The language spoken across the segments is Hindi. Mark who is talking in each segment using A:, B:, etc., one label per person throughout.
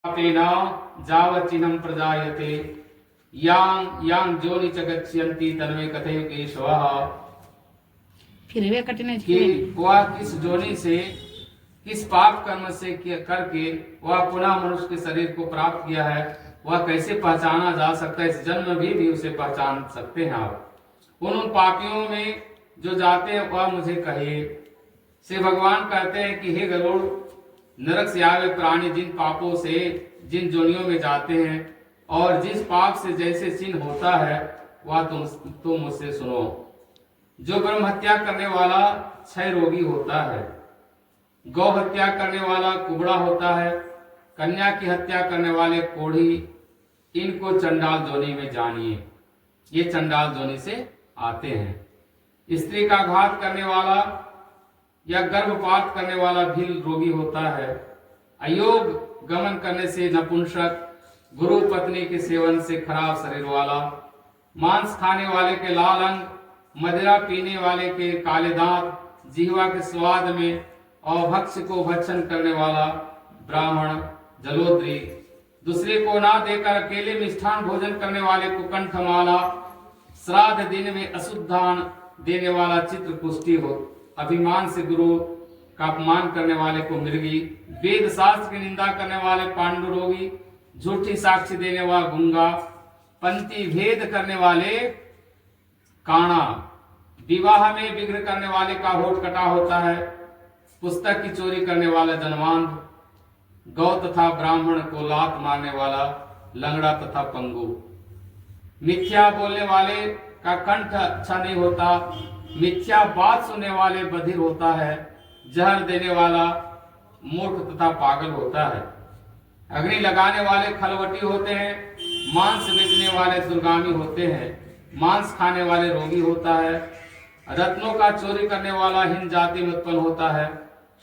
A: पापेन जावच्चिन्नं प्रजायते यां यां जोनि च गच्छन्ति तन्मे कथय केशवः।
B: फिर वे कटने
A: कि वह किस जोनि से किस पाप कर्म से करके वह पुनः मनुष्य के शरीर को प्राप्त किया है, वह कैसे पहचाना जा सकता है। इस जन्म में भी उसे पहचान सकते हैं आप। उन पापियों में जो जाते हैं वह मुझे कहिए। से भगवान कहते हैं कि हे गरुड़, नरक से आए प्राणी जिन पापों से जिन जोनियों में जाते हैं और जिस पाप से जैसे चिन्ह होता है वह तुम मुझसे सुनो। जो ब्रह्म हत्या करने वाला क्षय रोगी होता है, गौ हत्या करने वाला कुबड़ा होता है, कन्या की हत्या करने वाले कोढ़ी, इनको चंडाल जोनी में जानिए। ये चंडाल जोनी से आते हैं। स्त्री का घात करने वाला या गर्भपात करने वाला भी रोगी होता है। अयोग गमन करने से नपुंसक, गुरु पत्नी के सेवन से खराब शरीर वाला, मांस खाने वाले के लाल अंग, मदिरा पीने वाले के काले दांत, जिह्वा के स्वाद में और भक्ष्य को भक्षण करने वाला ब्राह्मण, जलोदरी, दूसरे को ना देकर अकेले मिष्ठान भोजन करने वाले को कंठमाला, श्राद्ध दिन में अशुद्धान देने वाला चित्रकुष्ठी हो, अभिमान से गुरु का अपमान करने वाले को मृगी, वेद शास्त्र की निंदा करने वाले पांडु रोगी, झूठी साक्षी देने वाला गुंगा, पंक्ति भेद करने वाले काणा, विवाह में विघ्न करने वाले का होठ कटा होता है, पुस्तक की चोरी करने वाला जनवांध, गौ तथा ब्राह्मण को लात मारने वाला लंगड़ा तथा पंगु, मिथ्या बोलने वाले का कंठ अच्छा नहीं होता, मिथ्या बात सुनने वाले बधिर होता है, जहर देने वाला मूर्ख तथा पागल होता है, अग्नि लगाने वाले खलवटी होते हैं, मांस बेचने वाले दुर्गामी होते हैं, मांस खाने वाले रोगी होता है, रत्नों का चोरी करने वाला हिंद जाति में उत्पन्न होता है,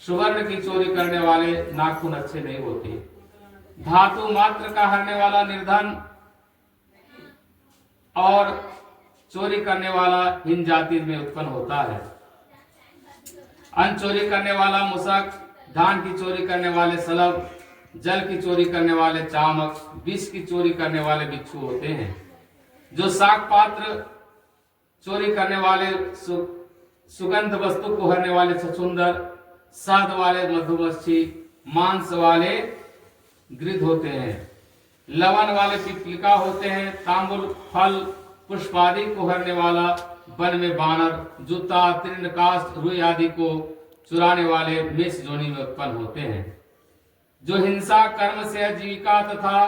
A: सुवर्ण की चोरी करने वाले नाखून अच्छे नहीं होते, धातु मात्र का हरने वाला निर्धन और चोरी करने वाला हिंद जाति में उत्पन्न होता है, अन्न चोरी करने वाला मुसक, धान की चोरी करने वाले सलब, जल की चोरी करने वाले चामक, विष की चोरी करने वाले बिच्छू होते हैं, जो साग पात्र चोरी करने वाले सुगंध वस्तु को हरने वाले छछुंदर, शहद वाले मधुमक्खी, मांस वाले गिद्ध होते हैं, लवण वाले पिपलिका होते हैं, तांबुल फल पुष्पादि को हरने वाला वन में बानर, जूता तृण काष्ठ रुई आदि को चुराने वाले मेष जोनी में उत्पन्न होते हैं, जो हिंसा कर्म से आजीविका तथा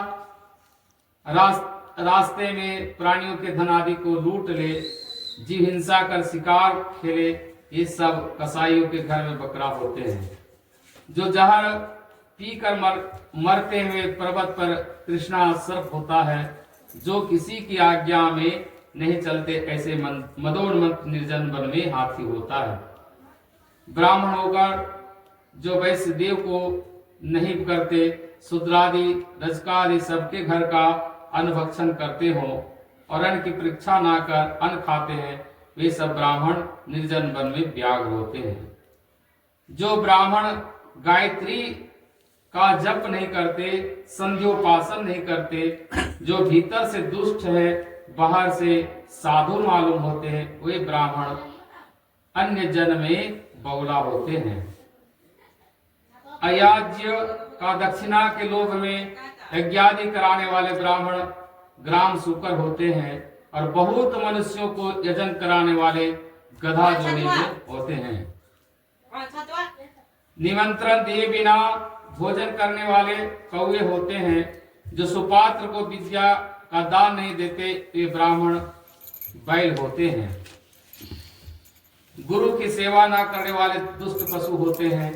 A: रास्ते में प्राणियों के धन आदि को लूट ले, जीव हिंसा कर शिकार खेले, ये सब कसाईयों के घर में बकरा होते हैं, जो जहर पीकर मरते हुए पर्वत पर कृष्णा सर्प होता है, जो किसी की आज्ञा में नहीं चलते ऐसे मदोन्मत्त निर्जन वन में हाथी होता है, ब्राह्मण होकर जो वैश्य देव को नहीं करते, शूद्रादि रजकादि सबके घर का अन्न भक्षण करते हो और अन्न की परीक्षा ना कर अन्न खाते हैं, वे सब ब्राह्मण निर्जन वन में व्याघ्र होते हैं। जो ब्राह्मण गायत्री का जप नहीं करते, संध्योपासन नहीं करते, जो भीतर से दुष्ट है बाहर से साधु मालूम होते हैं, वे ब्राह्मण अन्य जन में बौला होते हैं। अयाज्य का दक्षिणा के लोभ में यज्ञादि कराने वाले ब्राह्मण ग्राम सुकर होते हैं और बहुत मनुष्यों को यजन कराने वाले गधा जोनी में होते हैं। निमंत्रण दिए बिना भोजन करने वाले कौवे होते हैं, जो सुपात्र को विद्या का दान नहीं देते, वे ब्राह्मण बैल होते हैं। गुरु की सेवा ना करने वाले दुष्ट पशु होते हैं,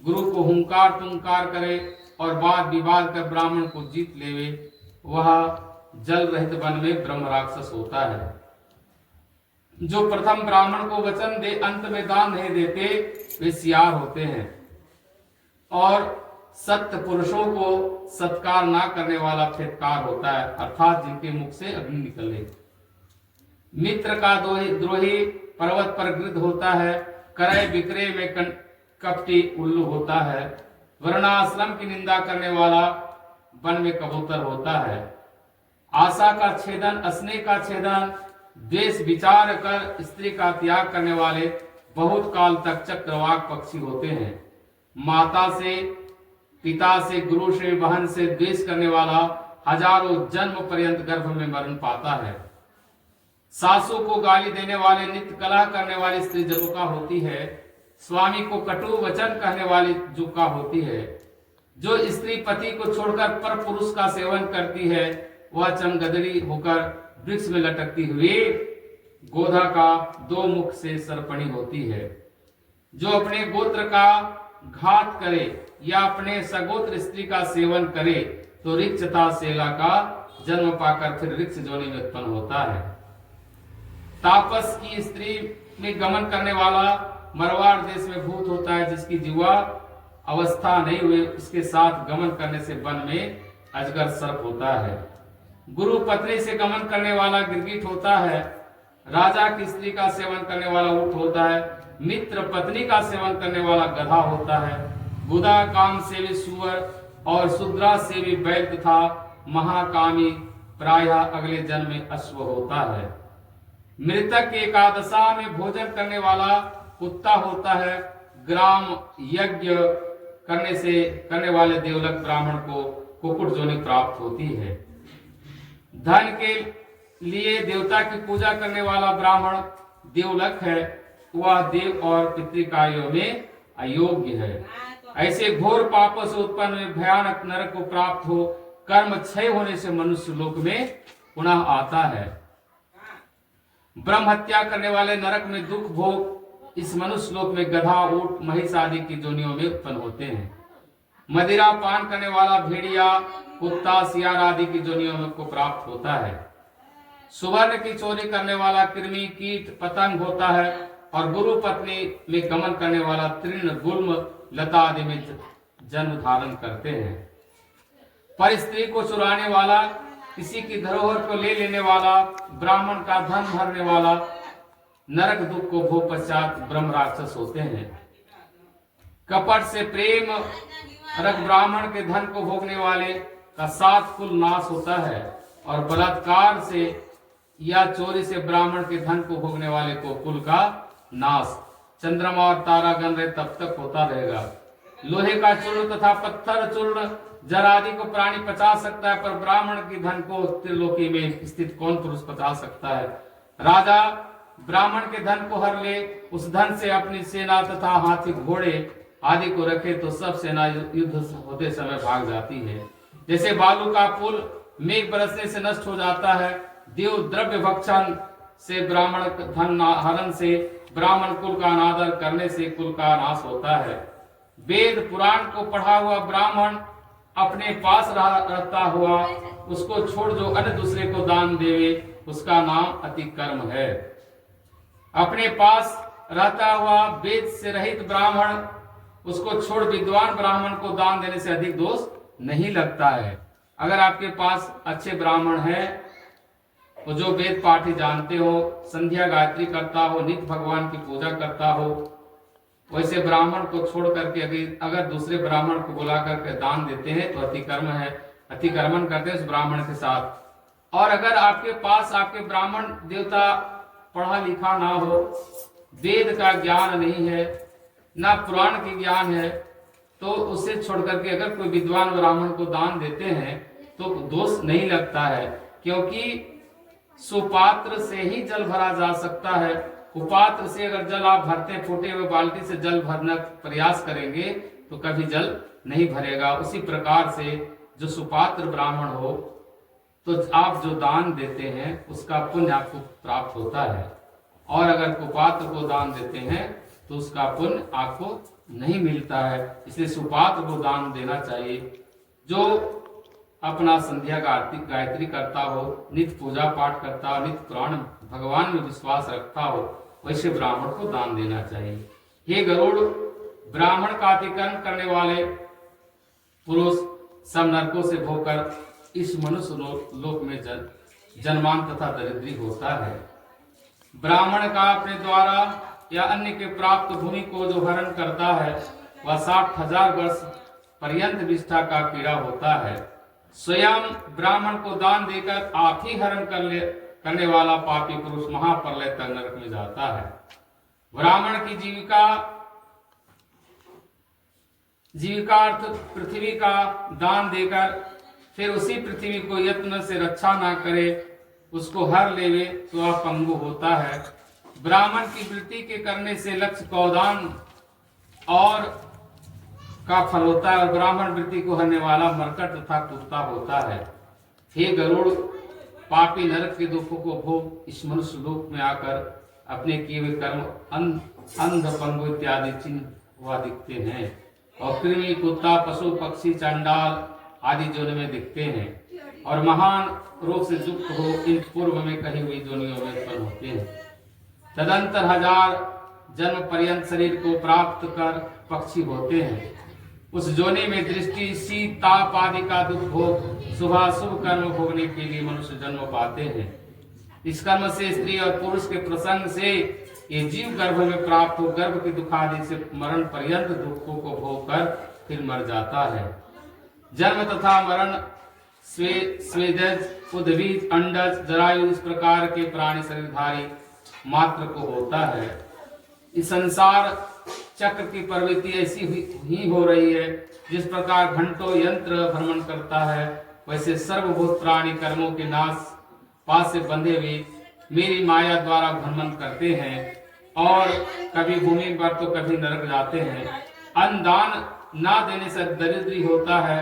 A: गुरु को हुंकार तुंकार करे और वाद विवाद कर ब्राह्मण को जीत लेवे, वह जल रहित वन में ब्रह्म राक्षस होता है। जो प्रथम ब्राह्मण को वचन दे अंत में दान नहीं देते, वे सियार होते हैं और सत्य पुरुषों को सत्कार ना करने वाला फेतकार होता है, अर्थात जिनके मुख से अग्नि निकले। मित्र का द्रोही पर्वत पर गिद्ध होता है, क्रय विक्रय में कपटी उल्लू होता है, वर्णाश्रम की निंदा करने वाला वन में कबूतर होता है। आशा का छेदन, स्नेह का छेदन, द्वेष विचार कर स्त्री का त्याग करने वाले बहुत काल तक चक्रवाक पक्षी होते हैं। माता से, पिता से, गुरु से, बहन से द्वेष करने वाला हजारों जन्म पर्यंत गर्भ में मरण पाता है। सासू को गाली देने वाले, नित्य कलह करने वाली स्त्री जलुका होती है। स्वामी को कटु वचन कहने वाली जुका होती है। जो स्त्री पति को छोड़कर पर पुरुष का सेवन करती है वह चमगदड़ी होकर वृक्ष में लटकती हुई गोधा का दो मुख से सरपणी होती है। जो अपने गोत्र का घात करे या अपने सगोत्र स्त्री का सेवन करे तो ऋक्ष तथा सेला का जन्म पाकर फिर ऋक्ष जोनि में उत्पन्न होता है। तापस की स्त्री में गमन करने वाला मरवाड़ देश में भूत होता है। जिसकी जीवा अवस्था नहीं हुई उसके साथ गमन करने से वन में अजगर सर्प होता है। गुरु पत्नी से गमन करने वाला गिरगिट होता है। राजा की स्त्री का सेवन करने वाला ऊंट होता है। मित्र पत्नी का सेवन करने वाला गधा होता है। बुधा काम सेवी सुअर और शुद्रा सेवी बैल तथा महाकामी प्रायः अगले जन्म में अश्व होता है। मृतक के एकादशा में भोजन करने वाला कुत्ता होता है। ग्राम यज्ञ करने वाले देवलक ब्राह्मण को कुकुट जोनि प्राप्त होती है। धन के लिए देवता की पूजा करने वाला ब्राह्मण देवलक है। वह देव और पितृकार्यों में अयोग्य है। ऐसे घोर पापों से उत्पन्न भयानक नरक को प्राप्त हो कर्म क्षय होने से मनुष्य लोक में पुनः आता है। ब्रह्म हत्या करने वाले नरक में दुख भोग इस मनुष्य लोक में गधा, ऊंट, महिष आदि की जोनियों में उत्पन्न होते हैं। मदिरा पान करने वाला भेड़िया, कुत्ता, सियार आदि की जोनियों में को प्राप्त होता है। सुवर्ण की चोरी करने वाला कृमि, कीट, पतंग होता है और गुरु पत्नी में गमन करने वाला तृण, गुल्म, लता आदि में जन्म धारण करते हैं। पर स्त्री को चुराने वाला, किसी की धरोहर को ले लेने वाला, ब्राह्मण का धन भरने वाला नरक दुख को भोग पश्चात ब्रह्म राक्षस होते हैं। कपट से प्रेम रख ब्राह्मण के धन को भोगने वाले का 7 कुल नाश होता है और बलात्कार से या चोरी से ब्राह्मण के धन को भोगने वाले को कुल का नाश चंद्रमा और तारागण रहे तब तक होता रहेगा। लोहे का चूर्ण तथा पत्थर चूर्ण जल आदि को प्राणी पचा सकता है, पर ब्राह्मण की धन को त्रिलोकी में स्थित कौन पुरुष पचा सकता है। राजा ब्राह्मण के धन को हर ले, उस धन से अपनी सेना तथा हाथी घोड़े आदि को रखे तो सब सेना युद्ध होते समय भाग जाती है। जैसे बालू का पुल मेघ बरसने से नष्ट हो जाता है, देव द्रव्य भक्षण से, ब्राह्मण धन हरण से, ब्राह्मण कुल का अनादर करने से कुल का नाश होता है। वेद पुराण को पढ़ा हुआ ब्राह्मण अपने पास रहता हुआ उसको छोड़ जो अन्य दूसरे को दान देवे उसका नाम अतिकर्म है। अपने पास रहता हुआ वेद से रहित ब्राह्मण उसको छोड़ विद्वान ब्राह्मण को दान देने से अधिक दोष नहीं लगता है। अगर आपके पास अच्छे ब्राह्मण हैं तो जो वेद पाठी जानते हो, संध्या गायत्री करता हो, नित्य भगवान की पूजा करता हो, वैसे ब्राह्मण को छोड़ करके अगर दूसरे ब्राह्मण को बुला करके दान देते हैं तो अतिकर्म है, अतिक्रमण करते हैं उस ब्राह्मण के साथ। और अगर आपके पास आपके ब्राह्मण देवता पढ़ा लिखा ना हो, वेद का ज्ञान नहीं है, ना पुराण की ज्ञान है, तो उसे छोड़ करके अगर कोई विद्वान ब्राह्मण को दान देते हैं तो दोष नहीं लगता है, क्योंकि सुपात्र से ही जल भरा जा सकता है। कुपात्र से अगर जल आप भरते फूटे हुए बाल्टी से जल भरना प्रयास करेंगे तो कभी जल नहीं भरेगा। उसी प्रकार से जो सुपात्र ब्राह्मण हो तो आप जो दान देते हैं उसका पुण्य आपको प्राप्त होता है, और अगर कुपात्र को दान देते हैं तो उसका पुण्य आपको नहीं मिलता है। इसलिए सुपात्र को दान देना चाहिए। जो अपना संध्या गायत्री करता हो, नित्य पूजा पाठ करता हो, नित्य पुराण भगवान में विश्वास रखता हो, वैसे ब्राह्मण को दान देना चाहिए। हे गरुड़, ब्राह्मण का अतिक्रमण करने वाले पुरुष सब नरकों से भोगकर इस मनुष्य लोक में जन्मान तथा दरिद्री होता है। ब्राह्मण का अपने द्वारा या अन्य के प्राप्त भूमि को जो हरण करता है वह 60,000 वर्ष पर्यंत विष्ठा का कीड़ा होता है। स्वयं ब्राह्मण को दान देकर आप ही हरण करने वाला पापी पुरुष महाप्रलय तक नरक में जाता है। ब्राह्मण की जीविकार्थ पृथ्वी का दान देकर फिर उसी पृथ्वी को यत्न से रक्षा ना करे, उसको हर लेवे तो वह पंगु होता है। ब्राह्मण की वृत्ति के करने से लक्ष्य कौदान और का फल होता है और ब्राह्मण वृत्ति को हरने वाला मरकट तथा कुत्ता होता है। हे गरुड़, पापी नरक के दुखों को भोग इस मनुष्य लोक में आकर अपने किए हुए कर्म अंध पंगु इत्यादि चिन्ह वह दिखते हैं और कृमि कुत्ता पशु पक्षी चंडाल आदि जोनि में दिखते हैं और महान रोग से युक्त हो इन पूर्व में कही हुई जोनियों में उत्पन्न होते हैं। तदंतर 1000 जन्म पर्यंत शरीर को प्राप्त कर पक्षी होते हैं। उस जोनि में दृष्टि शीत ताप आदि का दुख भोग शुभ कर्म भोगने के लिए मनुष्य जन्म पाते हैं। इस कर्म से स्त्री और पुरुष के प्रसंग से ये जीव गर्भ में प्राप्त हो गर्भ के दुख आदि से मरण पर्यंत दुखों को भोग कर फिर मर जाता है। जन्म तथा मरण स्वेदज उद्भिज अंडज जरायु इस प्रकार के प्राणी शरीरधारी मात्र को होता है। इस संसार चक्र की प्रवृत्ति ऐसी ही हो रही है, जिस प्रकार घंटों यंत्र भ्रमण करता है वैसे सर्वभूत प्राणी कर्मों के नाश पास से बंधे हुए मेरी माया द्वारा भ्रमण करते हैं और कभी भूमि पर तो कभी नरक जाते हैं। अन्नदान ना देने से दरिद्री होता है,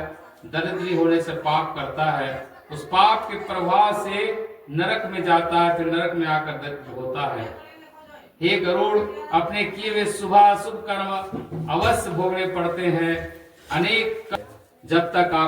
A: दरिद्री होने से पाप करता है, उस पाप के प्रभाव से नरक में जाता है, फिर नरक में आकर दरिद्र होता है। हे गरुड़, अपने किए हुए शुभ कर्म अवश्य भोगने पड़ते हैं अनेक, जब तक आप